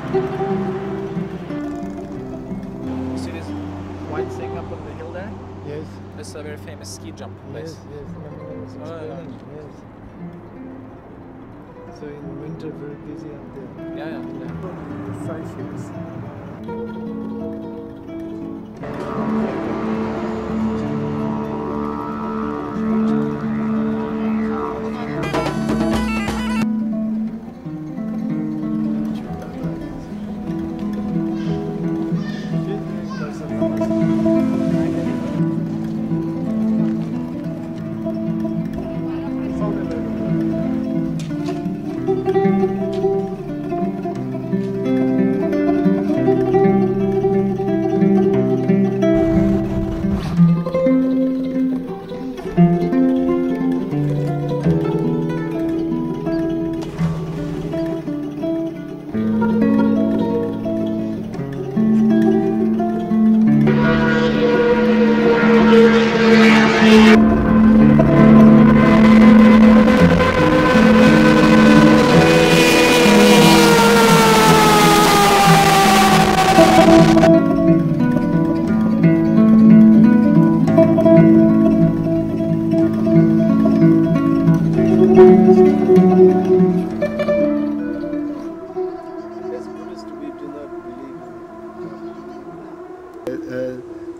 You see this white thing up on the hill there? Yes. It's a very famous ski jump place. Yes, yes. I was explaining. Yes. So in winter, very busy up there. Yeah. The side shoes.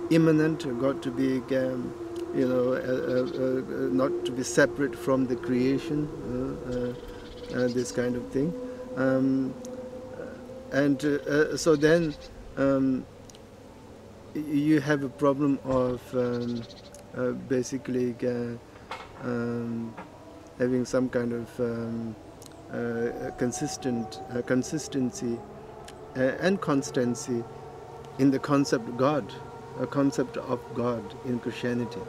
Immanent, got to be, not to be separate from the creation, this kind of thing. So then you have a problem of basically having some kind of consistency and constancy in the concept of God. A concept of God in Christianity.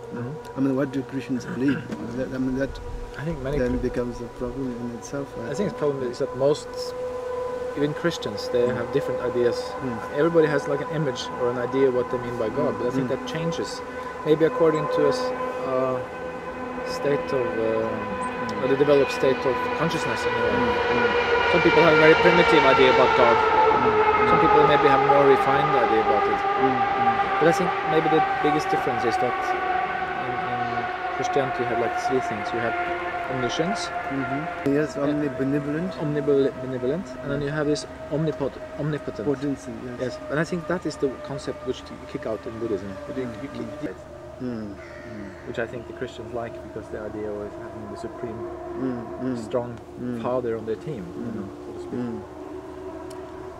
I mean, what do Christians believe? That I think many then becomes a problem in itself. I think the problem is that most, even Christians, they have different ideas. Everybody has like an image or an idea what they mean by God, but I think that changes. Maybe according to a state of, the developed state of consciousness. Some people have a very primitive idea about God. Some people maybe have a more refined idea about it. But I think maybe the biggest difference is that in Christianity you have like three things. You have omniscience. Yes, omnibenevolent. Omnibenevolent. And then you have this omnipotent. Potency, yes. Yes. And I think that is the concept which you kick out in Buddhism. Which I think the Christians like, because the idea of having the supreme, strong father on their team, so to speak.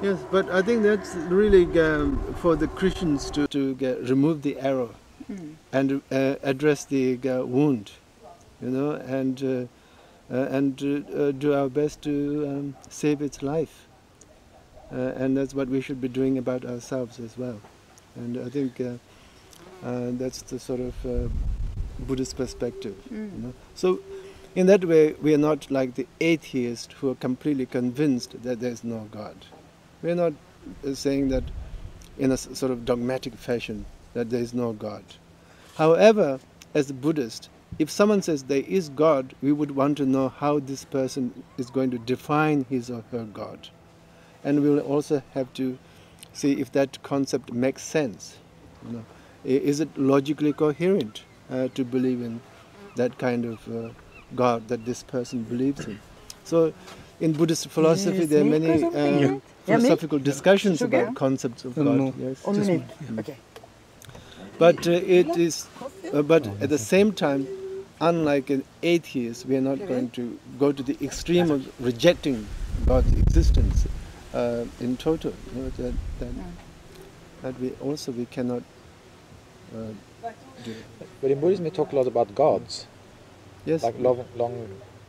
Yes, but I think that's really for the Christians to remove the arrow and address the wound, and do our best to save its life. And that's what we should be doing about ourselves as well. And I think that's the sort of Buddhist perspective. So in that way, we are not like the atheists who are completely convinced that there is no God. We're not saying that in a sort of dogmatic fashion that there is no God. However, as a Buddhist, if someone says there is God, we would want to know how this person is going to define his or her God. And we will also have to see if that concept makes sense. Is it logically coherent to believe in that kind of God that this person believes in? So in Buddhist philosophy, there are many philosophical discussions about concepts of God. Yes. Okay. But but at the same time, unlike an atheist, we are not going to go to the extreme of rejecting God's existence in total. That we cannot do. But in Buddhism, we talk a lot about gods. Yes. Like long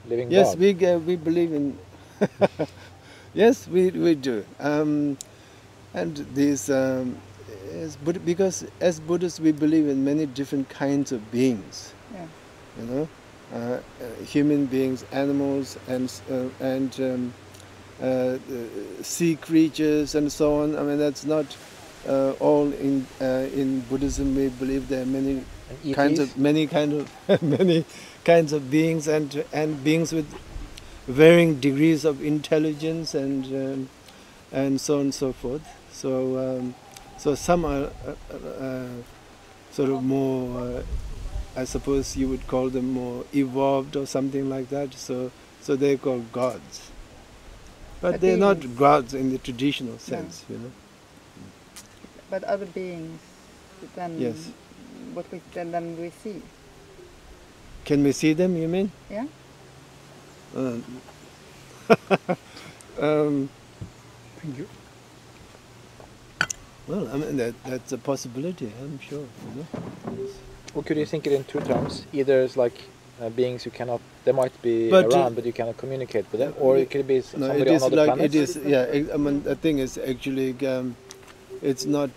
living yes, God. we believe in. Yes, we do. And these, because as Buddhists we believe in many different kinds of beings. Human beings, animals, and sea creatures, and so on. I mean, that's not all in Buddhism. We believe there are many kinds of beings and beings with varying degrees of intelligence and and so on and so forth. So so some are sort of more, I suppose you would call them more evolved or something like that. So they're called gods, but they're not gods in the traditional sense, you know. But other beings than Yes. than we see. Can we see them, you mean? Yeah. Thank you. Well, I mean that's a possibility, I'm sure. You know? Yes. Well, could you think it in two terms? Either it's like beings who cannot, they might be But, around, but you cannot communicate with them, or it could be No, somebody it on is other like planets. it is. Yeah, I mean the thing is actually, it's not.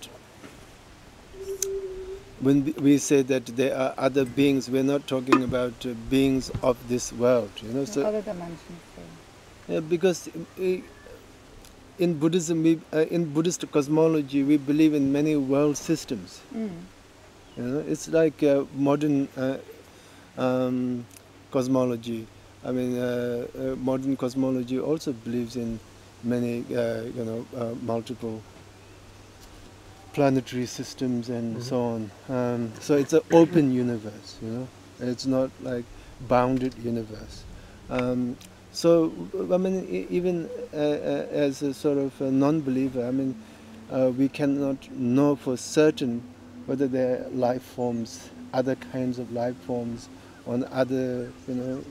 When we say that there are other beings, we're not talking about beings of this world, you know. So Other dimensions. yeah, because in Buddhism, in Buddhist cosmology, we believe in many world systems. You know, it's like modern cosmology. I mean, modern cosmology also believes in many, multiple planetary systems and so on. So it's an open universe, you know. It's not like bounded universe. So I mean, even as a sort of a non-believer, I mean, we cannot know for certain whether there are life forms, other kinds of life forms, on other, you know,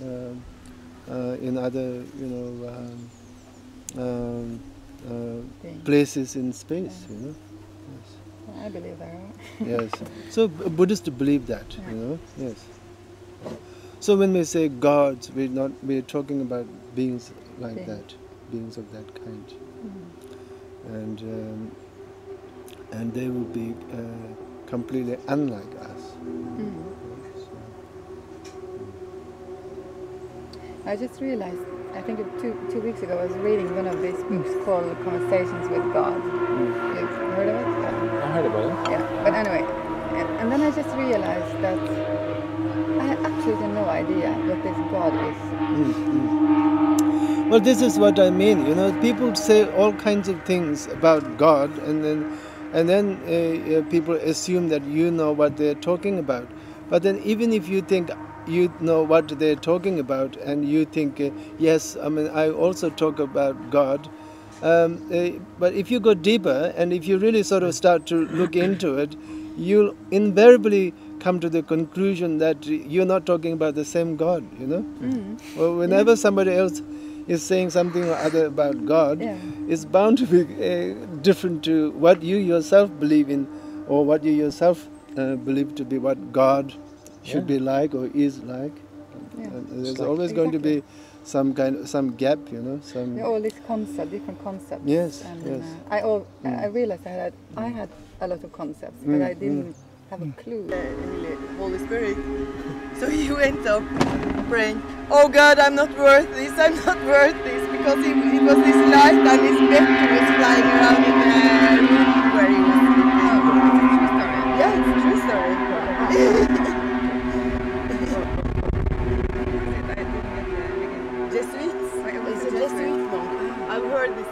in other, you know, places in space, you know. I believe there are. Yes. So Buddhists believe that, you know. Yes. So when we say gods, we're talking about beings like that, beings of that kind, and they will be completely unlike us. I just realized, I think two weeks ago I was reading one of these books called Conversations with God. You've heard of it? Yeah. I heard about it. Yeah, but anyway, and then I just realized that I had absolutely no idea what this God is. Well, this is what I mean. You know, people say all kinds of things about God, and then people assume that you know what they're talking about. But then, even if you think you know what they're talking about, and you think, yes, I mean, I also talk about God. But if you go deeper, and if you really sort of start to look into it, you'll invariably come to the conclusion that you're not talking about the same God, you know? Well, whenever somebody else is saying something or other about God, it's bound to be different to what you yourself believe in, or what you yourself believe to be what God should be like or is like. And there's always going to be some gap, you know. All these different concepts. Yes, and, yes. I realized I had a lot of concepts, but I didn't have a clue. Holy Spirit. So he went up praying, "Oh God, I'm not worth this, I'm not worth this," because it was this light and his vector was flying around in the room where he was sleeping. Yeah, it's a true story. Jesuits. It's a Jesuit monk. I've heard this.